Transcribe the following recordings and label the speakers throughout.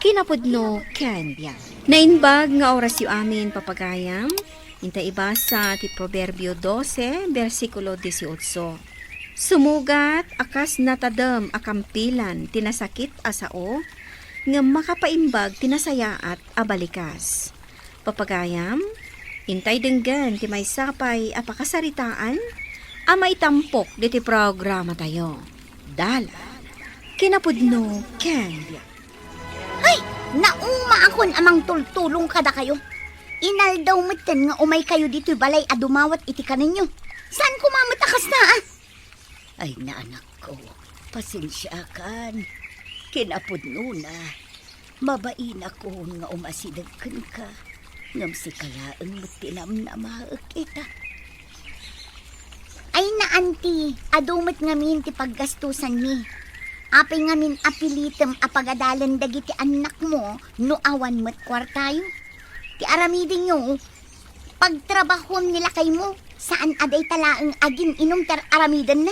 Speaker 1: Kinapudno Candia. Nainbag nga oras yu amin papagayam, inta ibasa ti Proverbio 12, versikulo 18. Sumugat akas natadam akampilan tinasakit asao, nga makapaimbag tinasayaat abalikas. Papagayam, intay denggan ti may sapay apakasaritaan, amay tampok diti programa tayo. Kinapudno Candia.
Speaker 2: Ay, nauma akon amang tultulong kada kayo. Inaldaw meten nga umay kayo dito balay a dumawat iti kaninyo. Saan kumamatakas na
Speaker 3: Ay na anak ko, pasensya kan. Kinapudno na. Mabain ako nga umasidagkan ka. Ngam si kalaang tinamnamahak kita.
Speaker 2: Ay na auntie, adumat ngamin ti paggastusan mi. Apay ngamin apilitem apagadalan dagiti anak mo no awan mo't kwartayo. Ti aramidin nyo, pagtrabahon nila kay mo, saan aday talaang agin inom tar aramidan na?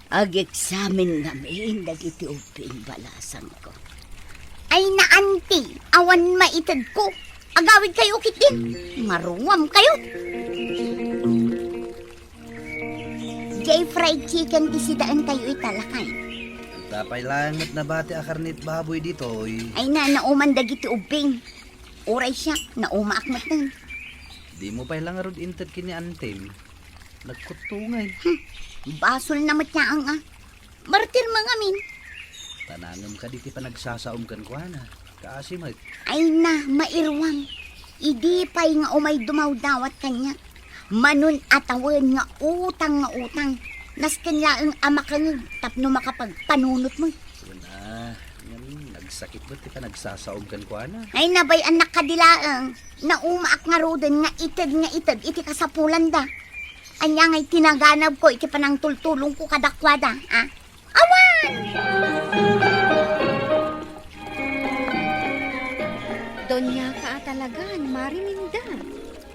Speaker 3: Ag-examine namin dagiti uping balasan ko.
Speaker 2: Ay na auntie, awan maitad ko. Agawid kayo kitin, maruwam kayo. Jay fried chicken isidaan kayo italakay.
Speaker 4: Tapay langat na bati akarnit baboy dito.
Speaker 2: Ay na, nauman dagiti ubing. Oray siya, nauma akmat nun.
Speaker 4: Di mo pa'y lang arod intad kini antem. Nagkutungay.
Speaker 2: Basol na matyaang Martir mga min.
Speaker 4: Tanangam ka di ti pa nagsasaom kan ko na. Kaasimat.
Speaker 2: Ay na, mairwang. Idi pa'y nga umay dumawdawat kanya. Manun atawan nga utang. Nasken laang amakang tapno makapagpanunot mo.
Speaker 4: Una, yan, nagsakit mo ti pa nagsasaom kan ko na.
Speaker 2: Ay nabay anak kadilaang. Naumaak nga roden nga itad iti kasapulan da. Anya nga'y tinaganab ko iti panang tultulong ko kadakwada. Awan!
Speaker 1: Donya ka talagan, mariminda.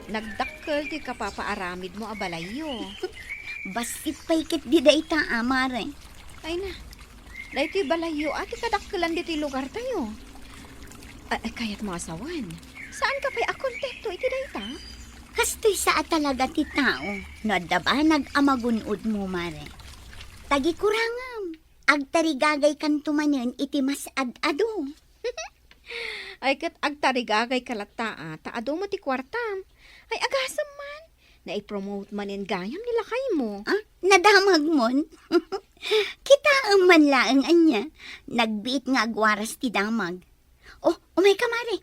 Speaker 1: Nagdakkel ti kapapaaramid mo abalayo.
Speaker 2: Basit paikit di dayta amare.
Speaker 1: Ay na, dahito balayo ati kadakkelan dito lugar tayo. Ay, kaya't mo asawan. Saan ka pa'y akontekto iti dayta?
Speaker 2: Kastoy sa talaga ti tao. Nadaba nag-amagunod mo mare. Tagi kurangam. Agtarigagay kan tumanen iti mas ad-ado.
Speaker 1: Ay kat agtarigagay kalataa, taado mo ti kwartam. Ay agasam man, na-promote manin gayam nila kay mo.
Speaker 2: Nadamag mon? Kita ang manlaang anya. Nagbiit nga agwaras ti damag. Oh, umay kamari.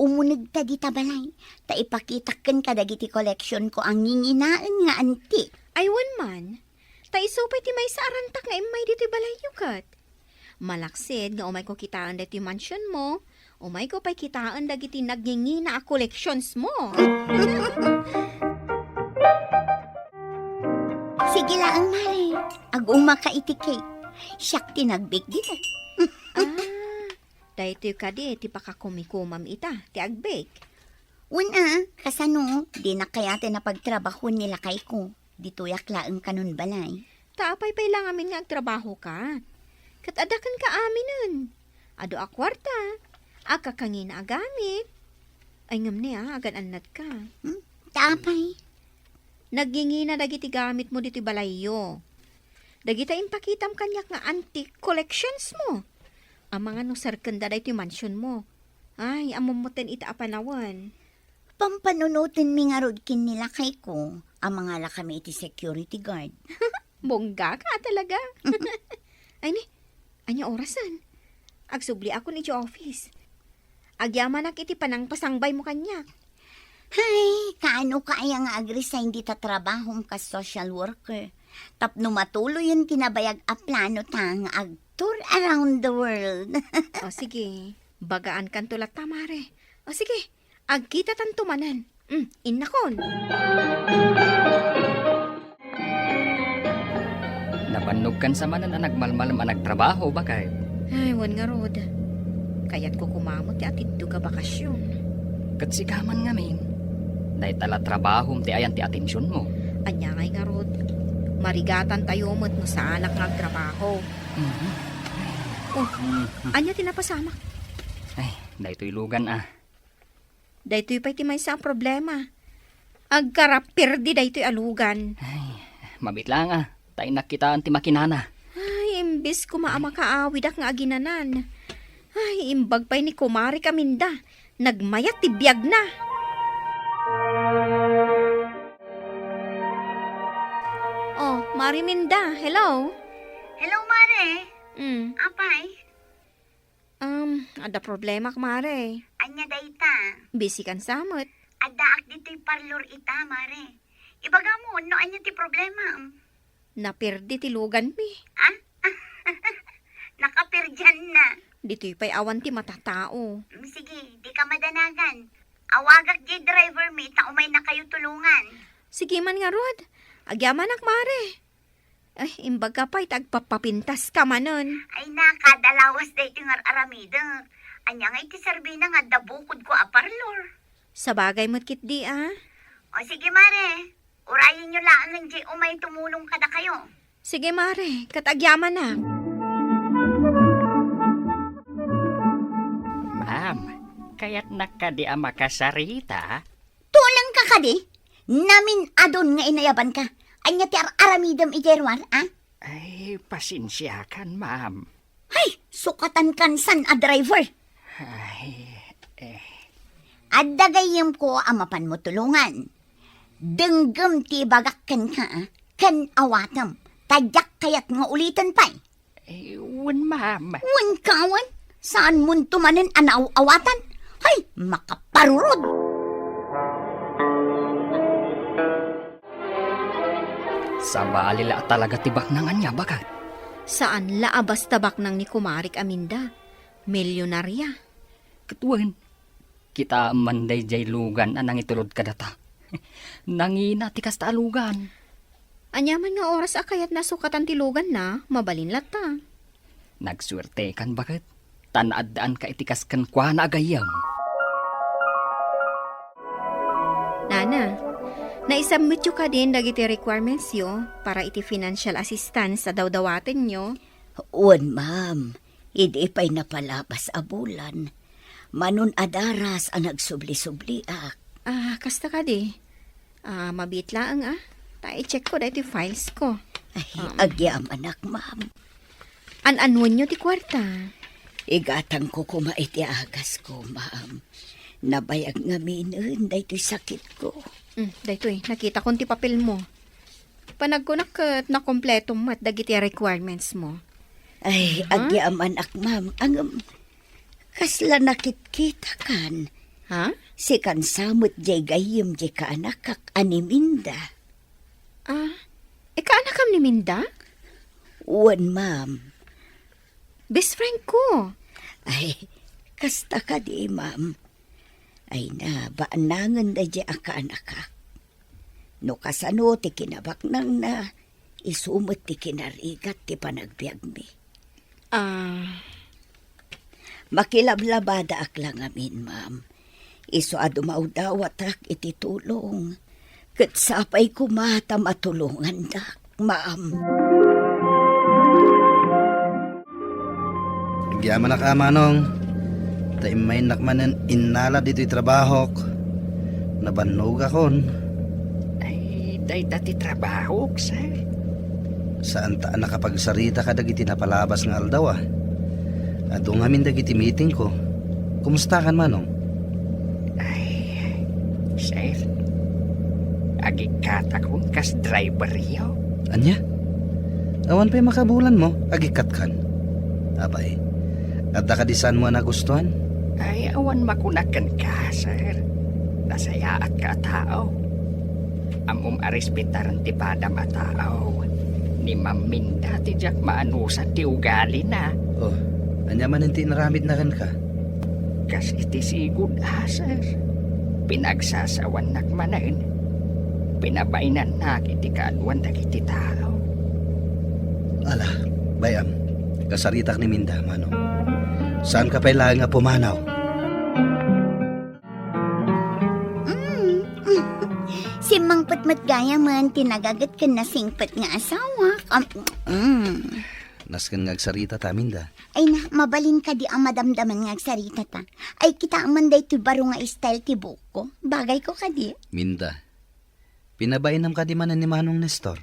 Speaker 2: Umunig ta di tabalay. Ta ipakitaken ka dagiti collection ko ang nginginaan nga antik.
Speaker 1: Aywan man, ta isupay ti may sa arantak nga imay dito balayukat. Malaksid nga umay ko kitaan dati mansion mo, umay ko pa'y kitaan dagiti nagngingi na collections mo.
Speaker 2: Sige lang, Mare. Aguma ka iti cake. Siyak tinagbake dito.
Speaker 1: Dahito ka di, ti pakakumikumam ita, ti agbake.
Speaker 2: Una, kasano, di na kaya tinapagtrabaho nila kay ko. Dito yaklaang kanun balay.
Speaker 1: Taapay pa'y lang amin nga agtrabaho ka. Katadakan ka aminan. Ado a kwarta, akakangin na agamit. Ay ngam niya, agan anad ka.
Speaker 2: Tapay.
Speaker 1: Naggingi na dagiti gamit mo dito balayo. Dagita impakitam kanyak nga antique collections mo. Ang mga no sarkanda da ito mansion mo. Ay, amumutin ita apanawan.
Speaker 2: Pampanunutin mi nga rodkin nila kay ko. Ang mga lakami iti security guard.
Speaker 1: Bongga ka talaga. Ay ni, anya orasan. Agsubli ako ni office. Agyaman ak iti panang pasangbay mo kanya.
Speaker 2: Hay, kaano kaya nga ag-resign di tatrabahom ka social worker. Tapno matuloy yung tinabayag a plano ta nga ag-tour around the world.
Speaker 1: O sige, bagaan kan tulat tamare. O sige, agkita tantumanan. Innakon.
Speaker 5: Napanog kan sa manan na nagmalmal managtrabaho ba kay?
Speaker 1: Ay, wan nga rod. Kaya't ko kumamot ti atid ka bakasyon.
Speaker 5: Katsikaman nga min. Dahil tala trabaho ti ayan ti atensyon mo.
Speaker 1: Anya ngay nga rod. Marigatan tayo mo't no sa anak nga trabaho. Oh, anya tinapasama.
Speaker 5: Ay, daytoy lugan
Speaker 1: Daytoy pa'y ti may sa problema. Agkarapirdi daytoy alugan.
Speaker 5: Mabit lang Tay nakitaan ti makinana.
Speaker 1: Ay, imbis ko maama kaawidak nga aginanan. Ay, imbag pa'y ni kumari kaminda. Nagmayat ti biyag na. Oh, Mari Minda, hello?
Speaker 2: Hello, Mare. Apay,
Speaker 1: Ada problema Mare.
Speaker 2: anya dayta.
Speaker 1: Busy kan samot.
Speaker 2: Adaak dito'y parlor ita, Mare. Ibaga mo, no anya ti problema.
Speaker 1: Napirdi ti lugan mi.
Speaker 2: Nakapirjan na.
Speaker 1: Dito'y pa'y awan ti matatao.
Speaker 2: Sige, di ka madanagan. Awagak di driver mi, taumay na kayo tulungan.
Speaker 1: Sige man nga Rod. Agyaman Mare. Ay, imbag ka pa'y tagpapapintas ka manon.
Speaker 2: Ay nakadalawas da ito nga aramida. Anya nga iti sarbina nga dabukod ko a parlor.
Speaker 1: Sa bagay mo't kit di
Speaker 2: O sige, Mare. Urayin nyo lang ng di umay tumulong kada kayo.
Speaker 1: Sige Mare, katagyaman na.
Speaker 5: Ma'am, kaya't nakadi makasarita?
Speaker 2: Tulang ka kadi. Namin adon nga inayaban ka. Anya ti aramidam ijerwan,
Speaker 5: Ay, pasensya kan, ma'am.
Speaker 2: Hay, sukatan kan san a driver.
Speaker 5: Ay,
Speaker 2: Adagayam ko amapan mo tulungan. Denggem ti bagakkan ka, kan awatam. Tadyak kayat nga ulitan pa'y.
Speaker 5: wan, ma'am.
Speaker 2: Wan kawan, saan mun tumanin anaw-awatan? Hay, makaparurod.
Speaker 5: Sa balila talaga tibak na nga niya, bakat?
Speaker 1: Saan laabas tabak ng ni Kumarik Aminda? Milyonarya.
Speaker 5: Katuan, kita manday jay lugan anang itulod ka data. Nangina ti kasta alugan.
Speaker 1: Anyaman nga oras akayat nasukatan ti lugan na, mabalin lata.
Speaker 5: Nagswerte kan bakat? Tanaadaan ka itikas kan kwa na agayam.
Speaker 1: Nana, naisubmit yu ka din dagiti requirements yo para iti financial assistance sa dawdawaten nyo.
Speaker 3: Uwan, ma'am. Hindi pa'y napalabas a bulan. Manun adaras ang nagsubli-subliak.
Speaker 1: Kasta ka di. Mabit lang Ta-check ko dahil files ko.
Speaker 3: Ay, agyam anak, ma'am.
Speaker 1: An-anuan nyo ti kwarta.
Speaker 3: Igatang ko kumaiti agas ko, ma'am. Nabayag nga minun, dahil sakit ko.
Speaker 1: Dahil nakita ko ti papel mo. Panagkunak na kompleto mo at dagiti requirements mo.
Speaker 3: Ay, agyam anak, ma'am. Ang kasla nakit-kita kan.
Speaker 1: Ha?
Speaker 3: Si kan samot jay gayim jay ka anak kak animinda.
Speaker 1: Kaanak kam ni Minda?
Speaker 3: Uwan, ma'am.
Speaker 1: Best friend ko.
Speaker 3: Ay, kasta ka di, ma'am. Ay na, baanangan na di aka anak ka. No kasano ti kinabak nang na, isumot ti kinarigat ti panagbiag mi. Makilablabada ak lang amin, ma'am. Iso adumawdawatak iti tulong. Kat sapay kumata matulungan dak, ma'am.
Speaker 6: Gyaman na ka, manong. Taimay nakmanan inala dito'y trabaho. Nabanog akon.
Speaker 5: Ay, day dati trabaho, sir.
Speaker 6: Saan taan nakapagsarita ka dagiti napalabas ng aldaw Adong amin dagiti meeting ko. Kumusta kan, manong?
Speaker 5: Ay, sir. Agikat akong kas driver yo.
Speaker 6: Anya? Awan pa'y makabulan mo, agikat kan. Abay, at nakadisan mo na gustuhan?
Speaker 5: Ay, awan makunakan ka, sir. Nasaya at ka tao. Amum arispetar ti padam a tao. Ni maminda ti jak maanusan ti ugali na.
Speaker 6: Oh, anya man hindi naramid na kan ka?
Speaker 5: Kas iti sigud sir. Pinagsasawan nakmanain. Pinabainan na iti kaadwan dagiti tao.
Speaker 6: Ala, bayam, kasaritak ni Minda, manong. Saan ka pa'y nga pumanaw?
Speaker 2: Si Mang Patmat gaya man, tinagagat ka na singpat nga asawa.
Speaker 6: Nasken ngagsarita ta, Minda.
Speaker 2: Ay na, mabalin ka di ang madamdaman nga agsarita ta. Ay kita man day ti baro nga style ti buko. Bagay ko ka di.
Speaker 6: Minda, pinabainam ka di manan ni Manong Nestor.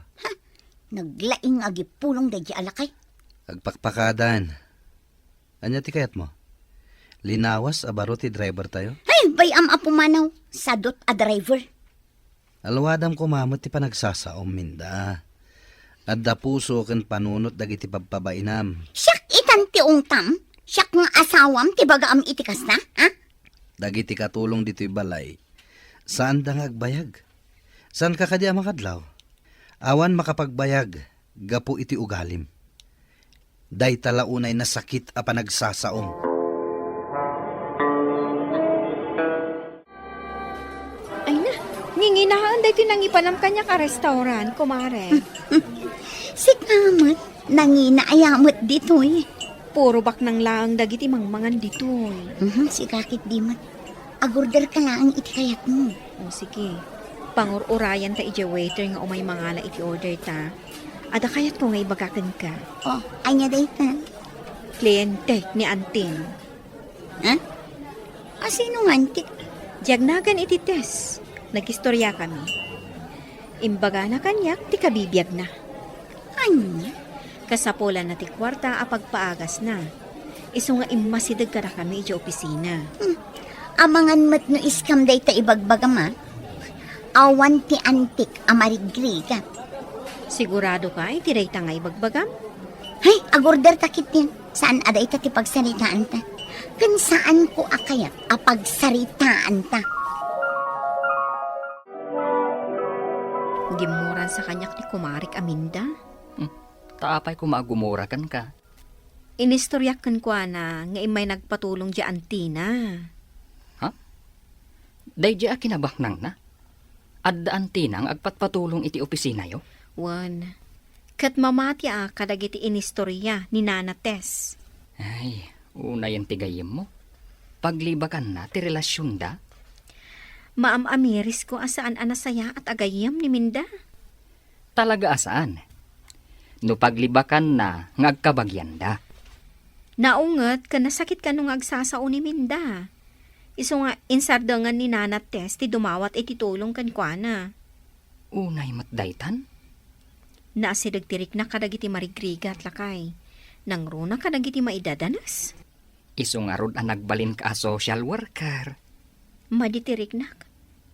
Speaker 2: Naglaing agi pulong day di alakay.
Speaker 6: Agpakpakadan. Anya ti kayat mo? Linawas abaro ti driver tayo?
Speaker 2: Ay, bayam apumanaw. Sadot a driver.
Speaker 6: Alwadam ko mamot ti panagsasaom, Minda. Adda puso ken panunot dagiti pagpabainam.
Speaker 2: Siyak itan ti ungtam. Siyak nga asawam ti bagaam itikas na. Ha?
Speaker 6: Dagiti katulong dito'y balay. Saan da nga agbayag? Saan ka kadi makadlaw? Awan makapagbayag, gapu iti ugalim. Day talaunay na sakit a panagsasaom.
Speaker 1: Ay na, nginginahaan day tinangipanam kanya ka restaurant, kumare.
Speaker 2: Sikamat. Nanginaayamot ditoy.
Speaker 1: Puro bak nang laang dagiti mangmangan ditoy.
Speaker 2: Sikakit di mat. Agorder ka lang iti kayat mo.
Speaker 1: O sige, pangururayan ta iti waiter nga umay mangala iti order ta. Ada kayat ko nga ibagakan ka.
Speaker 2: Oh, anya day ta.
Speaker 1: Kliyente ni Antin.
Speaker 2: Ha? Sino nga antik?
Speaker 1: Diagnagan iti test. Nagistorya kami. Imbaga na kanyak, ti kabibiyag na.
Speaker 2: Anya?
Speaker 1: Kasapolan na ti kwarta apagpaagas na. Iso nga imasidag ka na kami iti opisina.
Speaker 2: Amangan mat no iskam day ta ibagbagama. Awan ti antik amarigriga.
Speaker 1: Sigurado ka, itiray ta nga ibagbagam?
Speaker 2: Hay, agorder takit yan. Saan aday ta ti pagsaritaan ta? Kan saan ko akayat apagsaritaan ta?
Speaker 1: Gimuran sa kanyak ni Kumarik Aminda.
Speaker 5: Taapay kumagumura kan ka.
Speaker 1: Inistoryakan ko na nga imay nagpatulong di Antina.
Speaker 5: Day di kinabaknang na. Adda antinang agpatpatulong iti opisina yo.
Speaker 1: Wan, kat mamati kadagiti inistorya ni Nana Tess.
Speaker 5: Ay, una yung tigayim mo. Paglibakan na ti relasyon da.
Speaker 1: Maam-amiris ko asaan anasaya at agayam ni Minda.
Speaker 5: Talaga asaan? No paglibakan na ngagkabagyan da.
Speaker 1: Naungat ka nasakit ka nung agsasao ni Minda. Iso nga insardangan ni Nana Tess ti dumawat iti tulong kan kwa na.
Speaker 5: Unay matdaytan?
Speaker 1: Naasidagtirik na kadagiti marigriga at lakay. Nang runa kadagiti maidadanas.
Speaker 5: Iso nga rod ang nagbalin ka a social worker.
Speaker 1: Maditirik na.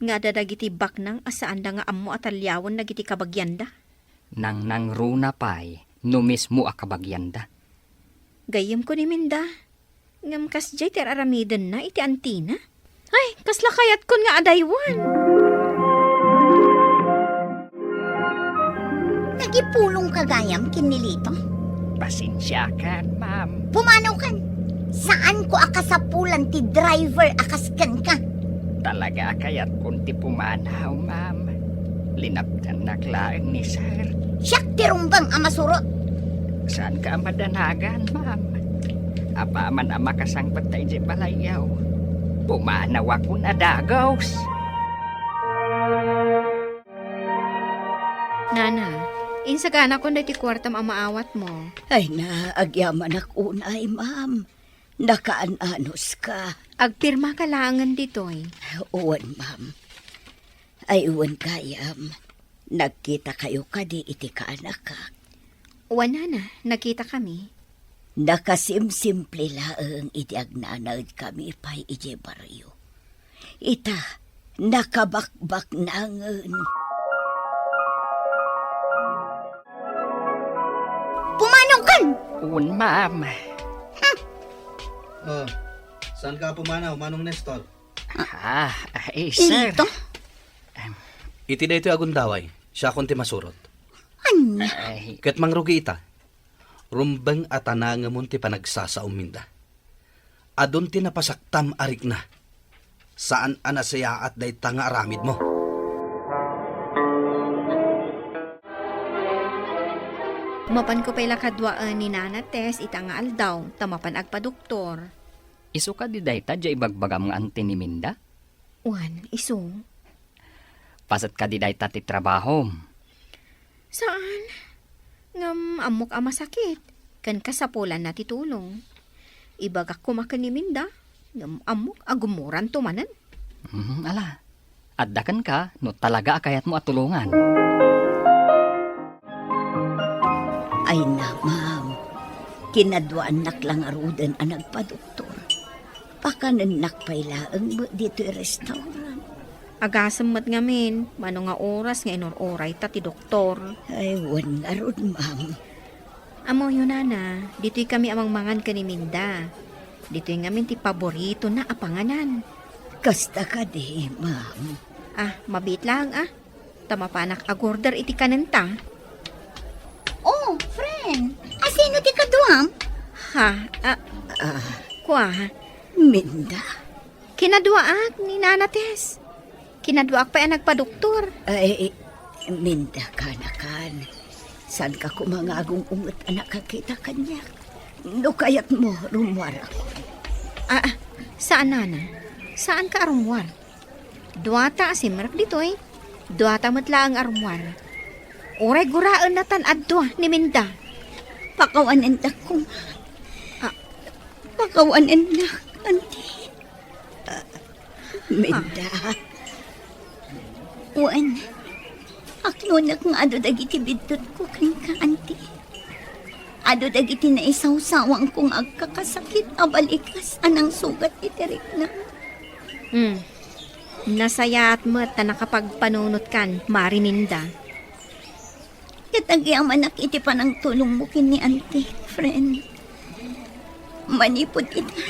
Speaker 1: Nga dadagiti baknang asaan da nga ammo at alyawon nagiti kabagyanda.
Speaker 5: Nang nangruna pa'y no mismo a kabagyanda.
Speaker 1: Gayam ko ni Minda. Ngam kas jay ter aramiden na iti Antina. Ay, kasla kayat kon nga adaywan.
Speaker 2: Nagipulong kagayam kinilito.
Speaker 5: Pasensya ka, ma'am.
Speaker 2: Pumanaw kan. Saan ko akasapulan ti driver akaskan ka?
Speaker 5: Talaga kayat kunti pumanaw, ma'am. Linapdan naklaang ni sir.
Speaker 2: Siyak ti rumbang amasurot.
Speaker 5: Saan ka madanagan, ma'am? Apa man ang makasangpat tayo di balayaw. Pumanaw ako na dagaws.
Speaker 1: Nana, insagana ko na ti kwartam ang maawat mo.
Speaker 3: Ay na, agyaman akunay, ma'am. Nakaanos ka.
Speaker 1: Agpirma ka langan ditoy.
Speaker 3: Uwan, ma'am. Ay, uwan kayam. Nagkita kayo kadi iti kaanak ka.
Speaker 1: Wana na, nakita kami.
Speaker 3: Nakasimsimple laeng iti agnanaid kami pa'y iti baryo. Ita, nakabakbak nangen.
Speaker 2: Pumanaw kan.
Speaker 5: Un, ma'am.
Speaker 6: Oh, saan ka pumanaw, Manong Nestor?
Speaker 5: Ay, sir.
Speaker 2: Lito?
Speaker 6: Iti da ito agundaway, siya konti masurot.
Speaker 2: Anya?
Speaker 5: Ay,
Speaker 6: Ket mangrugi ita, rumbeng atananga mo ti panagsasaom Minda. Adon ti napasaktam arik na. Saan anasaya at day tanga aramid mo?
Speaker 1: Mapan ko pa'y lakadwaan ni Nana Tess itanga aldaw, tamapan agpa-doktor.
Speaker 5: iso ka di dayta di ibagbagam nga anti ni Minda?
Speaker 1: Wan, iso.
Speaker 5: Pasat ka di dayta ti trabaho.
Speaker 1: Saan? Ngam amok ama sakit. kan kasapulan na titulong. Ibagak ko makan ni Minda, ngam amok agumuran tumanan.
Speaker 5: Ala, addakan ka no talaga akayat mo at tulungan.
Speaker 3: Ay na, ma'am. Kinadwaan nak lang arudan ang nagpa-doktor. Pakanan nakpailaang mo dito yung restaurant.
Speaker 1: Agasam mat ngamin, mano nga oras nga inor-oray ta ti doktor.
Speaker 3: Ay, wan nga ron, ma'am.
Speaker 1: Amo yun nana, dito'y kami amang mangan ka ni Minda. Dito'y ngamin ti paborito na apanganan.
Speaker 3: Kasta ka di, ma'am.
Speaker 1: Ah, mabit lang ah. Tamapanak agorder iti kanenta.
Speaker 2: Oh, friend. Asino ti kaduam?
Speaker 1: Ha, kwa,
Speaker 3: Minda.
Speaker 1: kinaduaak ni Nana Tess. Kinaduaak pa ang nagpa-doktor.
Speaker 3: Ay, Minda ka na kan. Saan ka kumangagong ungot anak kakita kanya? No kayat mo, rumwar ako.
Speaker 1: Saan nana? Saan ka arumwar? Duwata asimrak dito eh. Duwata matla ang arumwar. Oray guraan na tan adwa ni Minda.
Speaker 3: Pakawanan na kong... Pakawanan na, auntie. Minda. Wan, akno na kung ado dagiti bidtot ko kring ka, auntie. Ado dagiti na isaw-sawang kong agkakasakit abalikas anang sugat itirik na.
Speaker 1: Nasaya at mat na nakapagpanunot kan, Mari Minda.
Speaker 3: Katagyaman nakiti pa ng tulong mo kini auntie, friend. Manipod ita.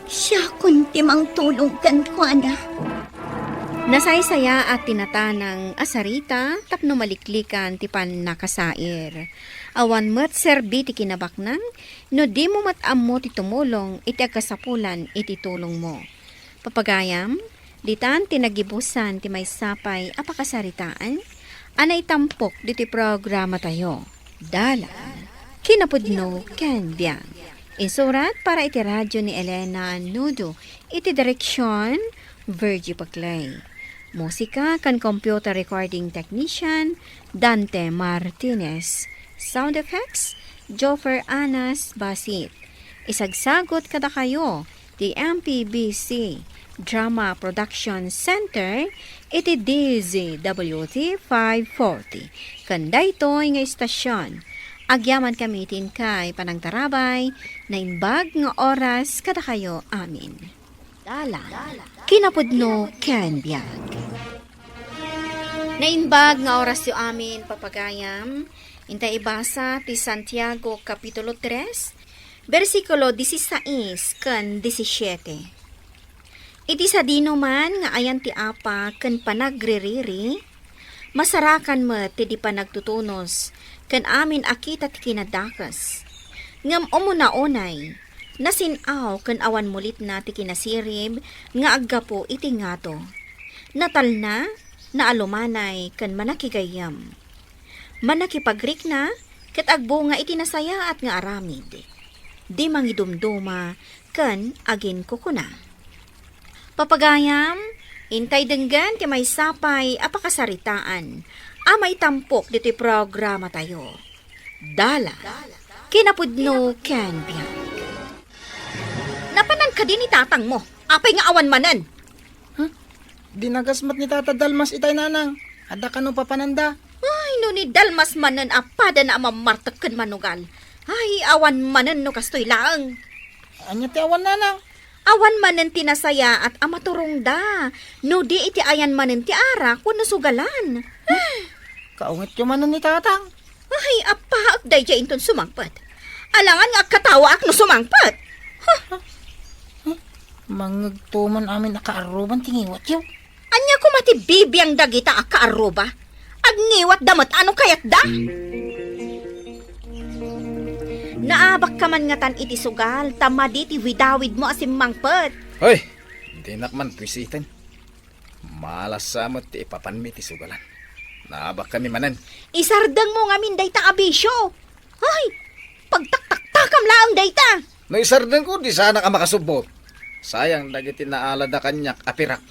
Speaker 3: Siya kunti mang tulong kan ko, ana.
Speaker 1: Nasaysaya at tinatanang asarita tapno maliklikan ti pan nakasair. Awan mat serbi ti kinabaknang no di mo matammo ti tumulong iti agkasapulan iti tulong mo. Papagayam, ditan tinagibusan ti may sapay apakasaritaan, anay tampok diti programa tayo. Dala, kinapudno ken biyang. Insurat para iti radyo ni Elena Nudo, iti direksyon Virgie Paclay. Musika kan computer recording technician Dante Martinez. Sound effects Joffer Anas Basit. Isagsagot kada kayo di MPBC Drama Production Center iti DZWT 540. Kanda ito'y nga istasyon. Agyaman kamitin kay panangtarabay na imbag nga oras kada kayo amin. Dala, kinapudno ken biyag. Naimbag nga oras yu amin papagayam, intay ibasa ti Santiago Kapitulo 3, versikulo 16 ken 17. Iti sa dino man nga ayan ti apa ken panagririri, masarakan mo ti di panagtutunos ken amin akita ti kinadakas. Ngam umuna-unay, nasinaw ken awan mulit na ti kinasirib nga aggapo iti ngato. Natal na, naalumanay ken manakigayam. Manakipagrik na, ket agbo nga iti nasaya at nga aramid. Di mangidumduma ken agin kukuna. Papagayam, intay denggan ti may sapay apakasaritaan. Amay tampok diti programa tayo. Dala, kinapudno ken biyag. Napanan ka din ni tatang mo. Apay nga awan manan.
Speaker 7: Dinagasmat ni Tata Dalmas itay nanang. Ada ka no papananda.
Speaker 1: Ay, no ni dalmas manan apada na amamartakan manugal. Ay, awan manan no kastoy laang.
Speaker 7: Anya ti awan nanang.
Speaker 1: Awan manan tinasaya at amaturong da. No di iti ayan manan ti ara kuno sugalan.
Speaker 7: Kaungit yung manon ni Tatang.
Speaker 1: Ay, apa agday dya inton sumangpat. Alangan nga katawa ak no sumangpat.
Speaker 7: Mangagtuman amin nakaaruban tingiwat yaw.
Speaker 1: Anya ko mati bibiyang dagita ak kaaruba. Agniwat damat ano kayat da? Naabak ka man nga tan iti sugal, tamadi ti widawid mo asim mangpet.
Speaker 8: Hoy, di nakman pwisitin. Malas samot ti ipapanmi ti sugalan. Naabak kami manan.
Speaker 1: Isardang mo nga min dayta abisyo. Ay, pagtaktaktakam laang dayta.
Speaker 8: No isardan ko, di sana ka makasubot. Sayang dagiti naalada kanyak apirak.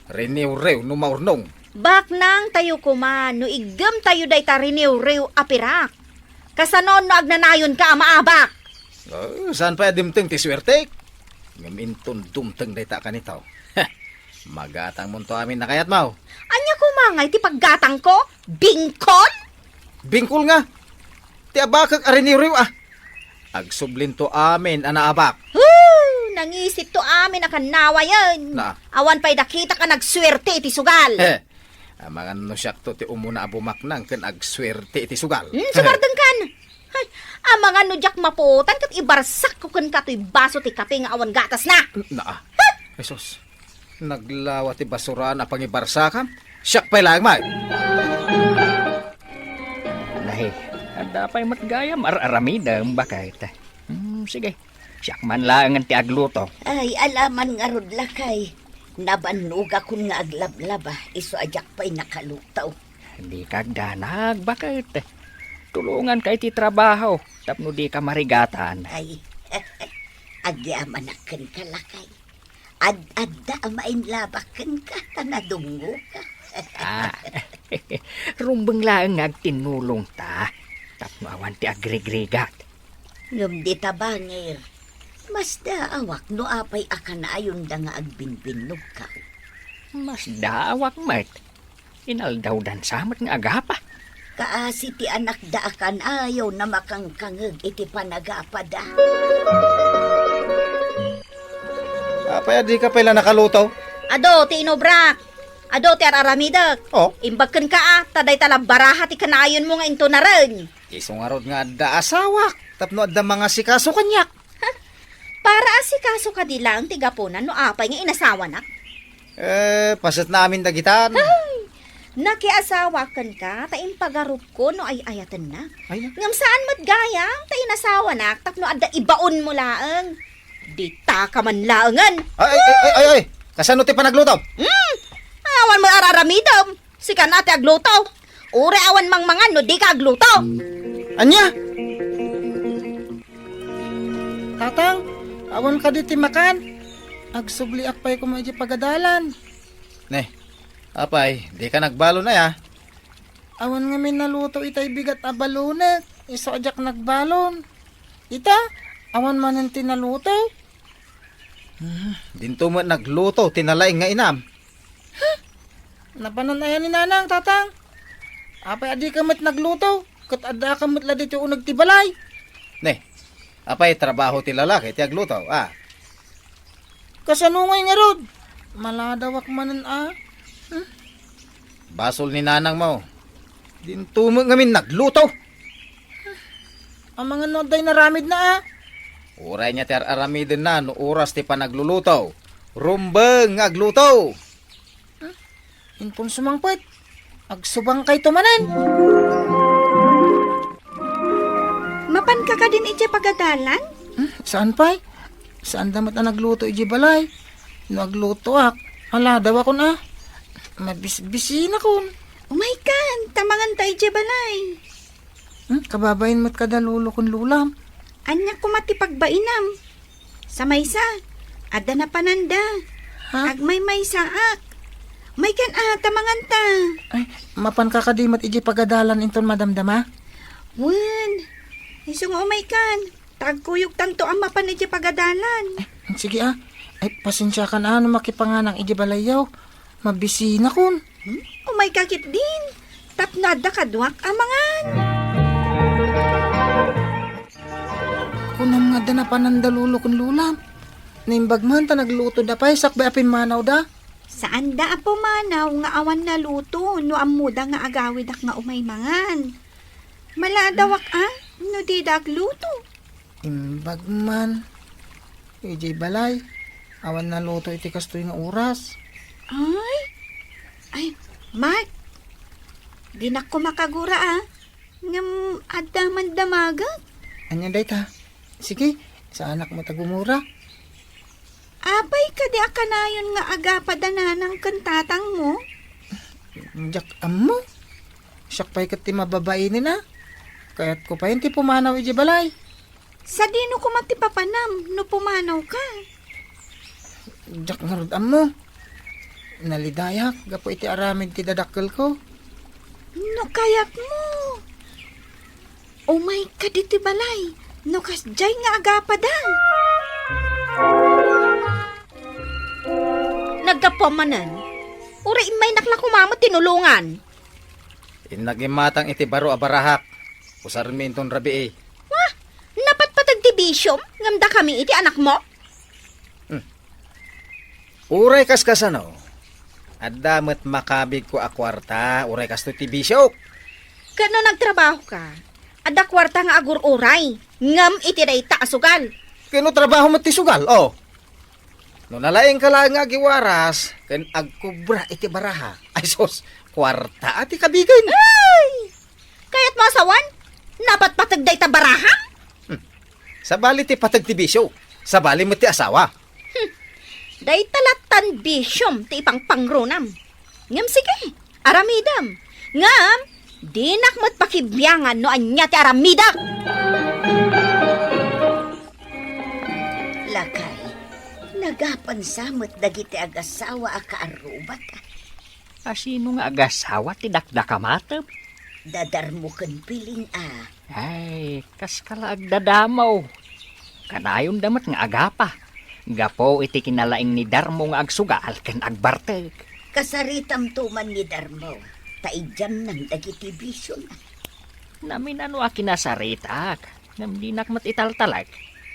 Speaker 8: Riniw-rew numaurnong.
Speaker 1: Bak nang tayo kuma, no igam tayo dayta riniw-rew apirak. Kasanon no agnanayon ka maabak.
Speaker 8: Oh, saan pa dimteng ti swerte? Ngaminton dumteng dayta kanitaw. Magatang mo to amin na kayat mau.
Speaker 1: Anya kumangay ti paggatang ko? Bingkol?
Speaker 8: Bingkol nga. Ti abakag ariniriw ah. Agsublin to amin anaabak.
Speaker 1: Nangisip to amin na kanawa yan.
Speaker 8: Na.
Speaker 1: Awan pa'y nakita ka nagswerte iti sugal.
Speaker 8: Ang mga nusyak to ti umuna abumaknang kan agswerte iti sugal.
Speaker 1: Sumardeng kan. Ay, ang mga nudyak maputan kat ibarsak ko kan kato'y baso ti kape nga awan gatas na.
Speaker 8: Na. Jesus. Naglawa ti basura na pangibarsakam. Siyak pa'y lang may.
Speaker 5: Nahi, ada pa'y matgayam araramidam bakit. Sige, siyak man lang ang ti agluto.
Speaker 3: Ay, alaman nga rod lakay. Nabanuga kun nga aglablaba, iso ajak pa'y nakalutaw.
Speaker 5: Hindi kagdanag bakit. Tulungan kay ti trabaho, tapno di ka marigatan.
Speaker 3: Ay, agyaman akin ka lakay. Ad-adda amain labakan ka, tanadungo ka.
Speaker 5: Rumbeng lang agtinulong ta, tapno awan ti agrigrigat.
Speaker 3: Ngam di tabangir, mas daawak no apay akan ayon da nga agbinbinog ka.
Speaker 5: Mas dawak mat. Inaldaw dan samat nga agapa.
Speaker 3: Kaasi ti anak da akan ayaw na makangkangag iti panagapa da.
Speaker 8: Apay di ka pala nakalutaw.
Speaker 1: Ado, ti inobrak. Ado, ti araramidak.
Speaker 8: Oh.
Speaker 1: Imbagkan ka taday talang baraha ti kanayon mo nga into na rin.
Speaker 8: Isungarod nga adda asawak. Tapno adda mga sikaso kanyak.
Speaker 1: Para asikaso ka di lang ti gapunan no apay nga inasawa na.
Speaker 8: Pasat namin dagitan.
Speaker 1: Nakiasawa kan ka, ta impagarup ko no ay ayatan na.
Speaker 8: Ay na.
Speaker 1: Ngam saan matgayang, ta inasawa na, tapno adda ibaon mo laang. Di ta ka man laangan.
Speaker 8: Ay. Kasano ti panagluto?
Speaker 1: Awan mo araramidam. Sika nati agluto. Ure awan mangmangan no di ka agluto.
Speaker 8: Anya?
Speaker 7: Tatang, awan ka diti makan. Agsubli akpay ko medyo pagadalan.
Speaker 8: Ne. Apay, di ka nagbalo na ya.
Speaker 7: Awan nga min naluto itay bigat a balunek. Iso ajak nagbalon. Ita, awan man tinaluto.
Speaker 8: Dinto mo nagluto, tinalay nga inam.
Speaker 7: Napananayan ni nanang, tatang. Apay adi ka mat nagluto. Kat ada ka mat ladito unag tibalay.
Speaker 8: Ne. Apay, trabaho ti lalaki, ti agluto.
Speaker 7: Kasanungay nga rod. Maladawak manan
Speaker 8: Basol ni nanang mo. Dinto mo ngamin nagluto.
Speaker 7: Ang mga noday naramid na
Speaker 8: Uray niya ti aramidin na no oras ti panagluluto. Rumbeng nga agluto.
Speaker 7: Inpon sumangpet. Agsubang kay tumanan.
Speaker 1: Mapan ka ka din iti pagadalan?
Speaker 7: Saan pa'y? Saan damat na nagluto iji balay? Nagluto ak. Ala, daw ako na. Mabisbisi na kun.
Speaker 1: Umay kan, tamangan tayo iti balay.
Speaker 7: Kababayin mo't kadalulo kun lulam.
Speaker 1: Anya kumati pagbainam. Sa maysa, ada na pananda.
Speaker 7: Ha?
Speaker 1: Agmay may saak. May kan tamangan ta.
Speaker 7: Ay, mapan kakadimat iji pagadalan inton madamdama.
Speaker 1: Wan, isong umay kan. Tagkuyog tanto ang mapan iti pagadalan.
Speaker 7: Sige Ay, pasensya ka na ano makipanganang iji balayaw. Mabisi na kun.
Speaker 1: Umay kakit din. Tapnada kadwak amangan.
Speaker 7: Kunam nga da na panandalulo kun lulam. Naimbag man ta nagluto da pa'y sakbay apin manaw da.
Speaker 1: Saan da apo manaw nga awan na luto no amuda nga agawid ak nga umay mangan. Maladawak no di dag luto.
Speaker 7: Imbag man. Iji balay. Awan na luto iti kastoy nga oras.
Speaker 1: Ay, Mark. Di na ko makagura ngam adaman damagat.
Speaker 7: Anya day ta? Sige, sa anak mo tagumura.
Speaker 1: Abay ka di akanayon nga aga padananang kantatang mo.
Speaker 7: Jak amo. Siyak pa'y kat ti mababainin na. Kaya't ko pa yun ti pumanaw iji balay.
Speaker 1: Sa dino ko matipapanam no pumanaw ka.
Speaker 7: Jak nga rod amo. Nalidayak, gapo iti aramid ti dadakkel ko.
Speaker 1: No kayak mo. Oh my God, iti balay. No kasjay nga agapadang. Nagkapamanan. Uri may naklakumamot tinulungan.
Speaker 8: Inagimatang iti baro abarahak. Usarin mi inton rabi eh.
Speaker 1: Wah, napat patagdibisyom. Ngamda kami iti anak mo.
Speaker 8: Uray kas kasano. Adamet makabig ko a kwarta. Uray kas to ti bisyo.
Speaker 1: Kano nagtrabaho ka? Ada kwarta nga agur uray. Ngam iti day taasugal.
Speaker 8: Kano trabaho mo ti sugal, oh. No nalaing ka lang nga giwaras, ken agkubra iti baraha. Ay sos, kwarta ati kabigan.
Speaker 1: Ay! Kaya't masawan? Napat patagday ta baraha?
Speaker 8: Sabali ti patag ti bisyo. Sabali mo ti asawa.
Speaker 1: Day talatan bisyom ti ipang pangrunam. Ngam sige, aramidam. Ngam, dinak mo't pakibyangan no anya ti aramidak.
Speaker 3: Lakay, nagapansamot dagiti agasawa a kaarubat.
Speaker 5: Asino nga agasawa ti dakdakamateb?
Speaker 3: Dadarmo ken piling a.
Speaker 5: Ay, kas kalaag dadamaw. Kanayon damat nga agapa. Gapo iti kinalaing ni Darmo nga agsugal ken agbarteg.
Speaker 3: Kasaritam tuman ni Darmo. Taidyan ng dagiti bisyo na.
Speaker 5: Namin ano a kinasaritak. Namdinak mat italtalag.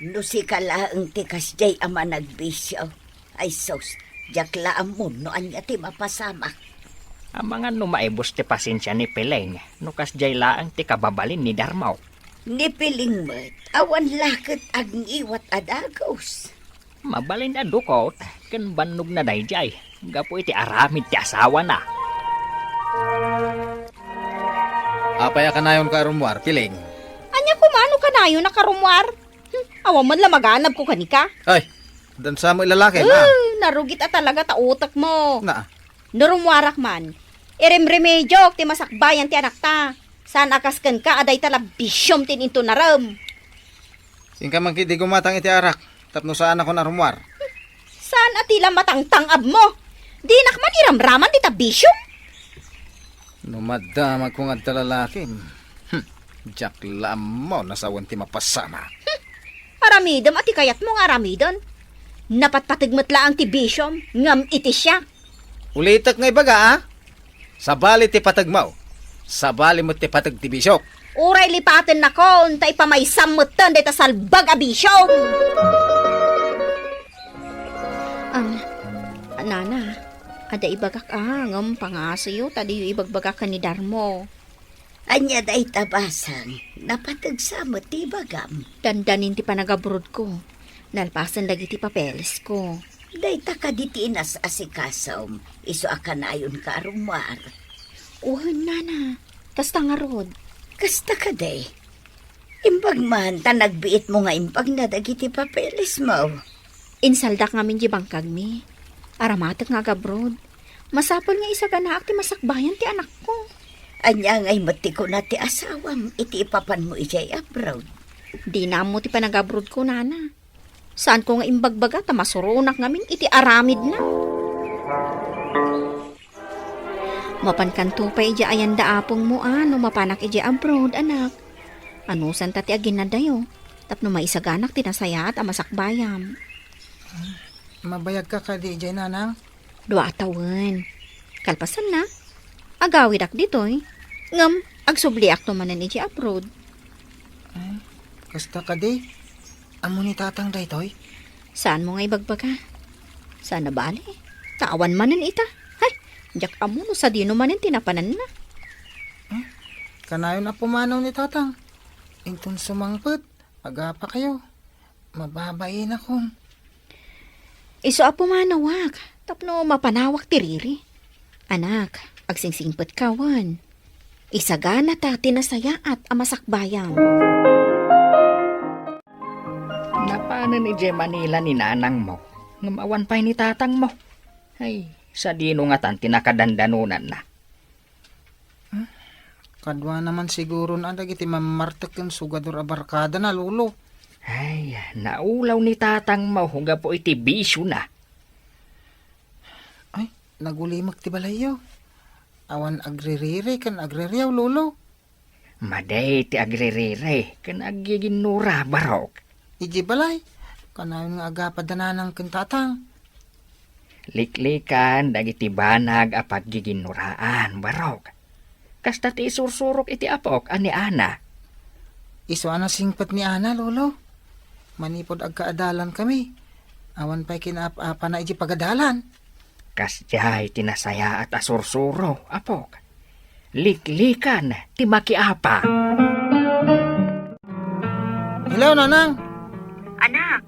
Speaker 3: No si kalaang ti kasjay ama nagbisyo. Ay sos, jaklaan mo no anya ti mapasama.
Speaker 5: Ang mga numaibos ti pasensya ni Peleng. Nukas jay laang ti kababalin ni Darmaw.
Speaker 3: Ni piling met, awan lakit agniwat adagos.
Speaker 5: Mabalin na dukot. Ken bannog na dayjay. Gapo iti aramid ti asawa na.
Speaker 8: Apaya ka na yun ka rumwar, piling.
Speaker 1: Anya kumano ka na yun nakarumwar? Awa man lang maganap ko kanika.
Speaker 8: Ay, dan sa mo ilalaki na.
Speaker 1: Narugit at talaga ta utak mo.
Speaker 8: Na,
Speaker 1: Narumwarak man. Irem-remedyo ti masakbayan ti anak ta. Saan akaskan ka aday tala bisyom tin into naram.
Speaker 8: singka man kiti gumatang iti arak. Tapno saan ako na rumwar.
Speaker 1: Saan atila matangtangab mo? Di nakman iramraman ti ta bisyom.
Speaker 8: Numadamag kong at lalaki. Jaklam mo, nasawan ti mapasama.
Speaker 1: Aramidam ati kayat mo nga aramidon. Napatpatigmat laang ti bisyom. Ngam iti siya.
Speaker 8: Ulitak nga ibaga, ah? Sabali ti patagmaw. Sabali mo ti patag ti bisyok.
Speaker 1: Uray lipaten na ko. Untay pa may samutan. Day ta salbag a bisyom. Nana, ada ibagak ngam pangasayo. Tadi yung ibagbagak ka ni Darmo.
Speaker 3: Anya day tabasang, napatagsamot ti bagam.
Speaker 1: Dandanin ti panagabrod ko. Nalpasan lagi ti papeles ko.
Speaker 3: Day takaditiinas asikasom, iso akanayon ka arumar.
Speaker 1: Nana. Kasta nga rod.
Speaker 3: Kasta ka day. Imbag man, tanagbiit mo nga impag na dagiti papeles mo.
Speaker 1: Insaldak ngamin di bangkag mi. Aramatek nga gabrod. Masapol nga isa ganaak ti masakbayan ti anak ko.
Speaker 3: Anya nga'y mati ko na ti asawam, iti ipapan mo ijay abroad.
Speaker 1: Di na mo ti panagabrod ko, Nana. Saan ko nga imbagbaga ta masurunak ngamin iti aramid na. Mapankanto pa ija ayan daapong mo no mapanak ija abroad, anak. Ano san tati agin na dayo? Tapno maisaganak tinasayat a masakbayam.
Speaker 7: Mabayag ka ka di jay nanang.
Speaker 1: 2 taon. Kalpasan na. Agawid ak ditoy. Ngam, agsubliak to manan iti abroad.
Speaker 7: Kasta ka di. Amo ni tatang daytoy.
Speaker 1: Saan mo nga ibagbaga? Saan na bali? Tawan manan ita. Hay, jak amo no sa dino manan tinapanan na.
Speaker 7: Kanayon na pumanaw ni tatang. Intun sumangpet. Aga pa kayo. Mababayin ako.
Speaker 1: Iso apo manawak. Tapno mapanawak tiriri. Anak, agsingsingpet kawan. Isagana ta tinasaya at amasakbayam.
Speaker 5: Napaanan ni J. Manila ni nanang mo. Ngamawan pa ni tatang mo. Ay, sa dino nga tan tinakadandanunan na.
Speaker 7: Kadwa naman siguro na dagiti mamartek yung sugador a barkada na lulo.
Speaker 5: Ay, naulaw ni tatang mo. Huga po iti bisyo na.
Speaker 7: Ay, nagulimak ti balayo. Awan agririri kan agririyaw lulo.
Speaker 5: Maday ti agririre, kan agiginura barok.
Speaker 7: Iji balay, kanayon nga agapad dananang kintatang.
Speaker 5: Liklikan dagiti banag apat giginuraan barok. Kasta ti isursurok iti apok ani ana.
Speaker 7: Iso ana singpat ni Ana, lolo. Manipod agkaadalan kami. Awan pa'y kinaapa na iji pagadalan.
Speaker 5: Kasjay tinasaya at asursuro apok. Liklikan ti makiapa.
Speaker 7: Hello, nanang.
Speaker 1: Anak,